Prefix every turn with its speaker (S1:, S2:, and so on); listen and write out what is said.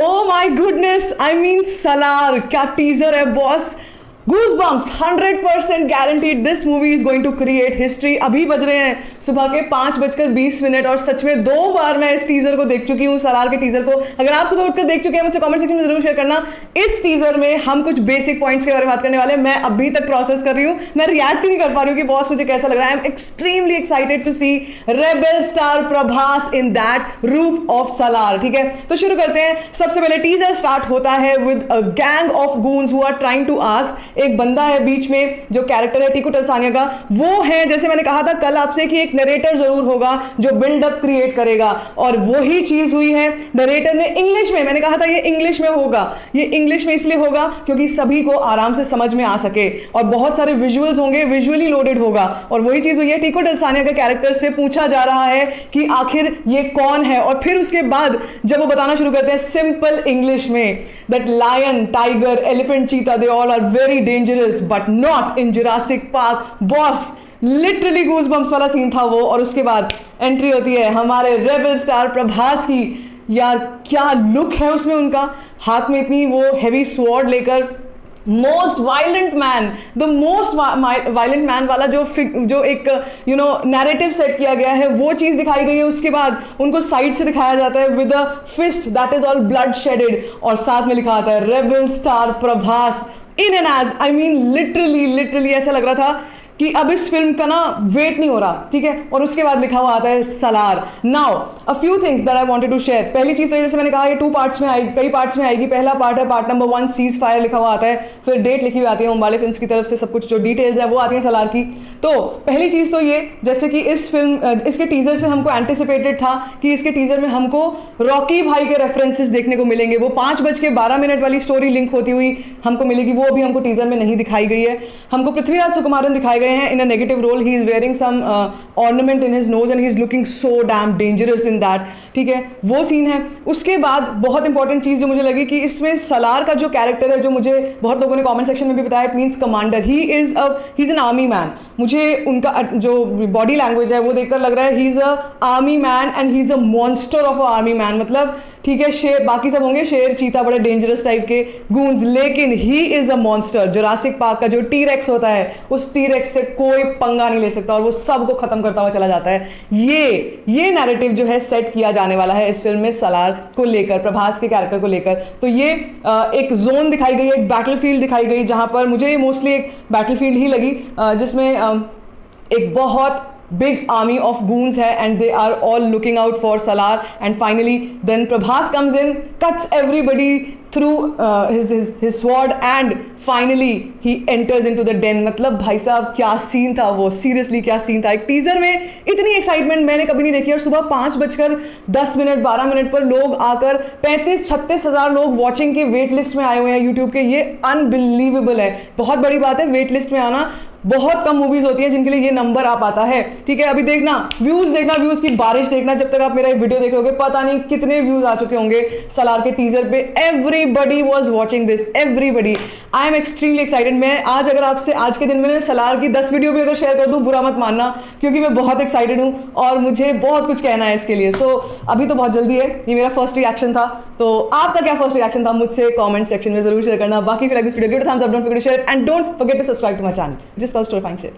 S1: O my goodness, I mean Salaar क्या teaser है boss. Goosebumps 100% guaranteed this movie is going to create history। अभी बज रहे हैं सुबह के 5:20 और सच में 2 बार मैं इस टीजर को देख चुकी हूँ, सलार के टीजर को। अगर आप सुबह उठकर देख चुके हैं मुझसे कमेंट सेक्शन में जरूर शेयर करना। इस टीजर में हम कुछ बेसिक पॉइंट्स के बारे में बात करने वाले हैं। मैं अभी तक प्रोसेस कर रही हूँ, मैं रिएक्ट ही नहीं कर पा रही हूँ कि बॉस मुझे कैसा लग रहा है। I am extremely excited to see rebel star Prabhas in that रूप ऑफ सलार। ठीक है, तो शुरू करते हैं। सबसे पहले टीजर स्टार्ट होता है with a gang of goons who are trying to ask. एक बंदा है बीच में जो कैरेक्टर है टीकू टलसानिया का, वो है जैसे मैंने कहा था कल आपसे कि एक नरेटर जरूर होगा जो बिल्डअप क्रिएट करेगा, और वही चीज हुई है। नरेटर ने इंग्लिश में, मैंने कहा था ये इंग्लिश में होगा, ये इंग्लिश में इसलिए होगा क्योंकि सभी को आराम से समझ में आ सके, और बहुत सारे विजुअल्स होंगे, विजुअली लोडेड होगा। और वही चीज हुई है, टीकू टलसानिया के कैरेक्टर से पूछा जा रहा है कि आखिर ये कौन है, और फिर उसके बाद जब वो बताना शुरू करते हैं सिंपल इंग्लिश में that lion, tiger, elephant, cheetah, they all are very dangerous but not in Jurassic Park. Boss literally goosebumps वाला सीन था वो। और उसके बाद एंट्री होती है हमारे रेबेल स्टार प्रभास की। यार क्या लुक है उसमें उनका, हाथ में इतनी वो हैवी स्वॉर्ड लेकर, most violent man, the most violent man वाला जो एक नैरेटिव सेट किया गया है, वो चीज दिखाई गई है। उसके बाद उनको साइड से दिखाया जाता है with a fist that is all blood shaded, और साथ में लिखा आता है rebel star Prabhas in an age. I mean literally ऐसा लग रहा था कि अब इस फिल्म का ना वेट नहीं हो रहा। ठीक है, और उसके बाद लिखा हुआ आता है Salaar. Now a few things that I wanted to share. पहली चीज तो जैसे मैंने कहा ये 2 पार्ट्स में आएगी, कई पार्ट्स में आएगी। पहला पार्ट है पार्ट नंबर 1 सीज फायर लिखा हुआ आता है, फिर डेट लिखी हुई आती है अंबाले फिल्म्स की तरफ से, सब कुछ जो डिटेल्स है वो आती है सलार की। तो पहली चीज तो ये, जैसे कि इस फिल्म इसके टीजर से हमको एंटिसिपेटेड था कि इसके टीजर में हमको रॉकी भाई के रेफरेंसेस देखने को मिलेंगे। वो 5:12 वाली स्टोरी लिंक होती हुई हमको मिलेगी, वो अभी हमको टीजर में नहीं दिखाई गई है। हमको पृथ्वीराज सुकुमारन दिखाए गए हैं in a negative role. He is wearing some ornament in his nose and he is looking so damn dangerous in that। ठीक है, वो सीन है। उसके बाद बहुत इंपॉर्टेंट चीज जो मुझे लगी कि इसमें सलार का जो कैरेक्टर है, जो मुझे बहुत लोगों ने कमेंट सेक्शन में भी बताया, it means commander. He is an army man. मुझे उनका जो बॉडी लैंग्वेज है वो देखकर लग रहा है he is a army man and he is a monster of a army man. मतलब ठीक है, शेर बाकी सब होंगे, शेर, चीता, बड़े डेंजरस टाइप के गूंज, लेकिन he is a monster. Jurassic park का जो टी-रेक्स होता है, उस टी-रेक्स से कोई पंगा नहीं ले सकता और वो सबको खत्म करता हुआ चला जाता है। ये नैरेटिव जो है सेट किया जाने वाला है इस फिल्म में सलार को लेकर, प्रभास के कैरेक्टर को लेकर। तो ये एक जोन दिखाई गई है, एक बैटलफील्ड दिखाई गई, जहां पर मुझे मोस्टली एक बैटलफील्ड ही लगी, जिसमें एक बहुत big army of goons hai and they are all looking out for Salar, and finally then Prabhas comes in, cuts everybody through his sword and finally he enters into the den। मतलब भाई साहब क्या scene था वो, seriously क्या scene था। एक teaser में इतनी एक्साइटमेंट मैंने कभी नहीं देखी। और सुबह 5:10 पर लोग आकर 35-36 हज़ार लोग वॉचिंग के वेट लिस्ट में आए हुए हैं यूट्यूब के। ये अनबिलीवेबल है, बहुत बड़ी बात है। वेट लिस्ट में आना, बहुत कम मूवीज होती हैं जिनके लिए ये नंबर आ पाता है। ठीक है, अभी देखना व्यूज की बारिश देखना। जब तक आप मेरा वीडियो देख रहे होगे पता नहीं कितने व्यूज आ चुके होंगे सलार के टीजर पे। Everybody was watching this, everybody. I am extremely excited. मैं आज अगर आपसे आज के दिन में सलार की 10 वीडियो भी अगर शेयर कर दूं, बुरा मत मानना, क्योंकि मैं बहुत एक्साइटेड हूं और मुझे बहुत कुछ कहना है इसके लिए। सो अभी तो बहुत जल्दी है, ये मेरा फर्स्ट रिएक्शन था। तो आपका क्या फर्स्ट रिएक्शन था मुझसे कमेंट सेक्शन में जरूर शेयर करना। बाकी फिर this video give it a thumbs up, don't forget to share and don't forget to subscribe to my channel. Just called Storyfying Shit।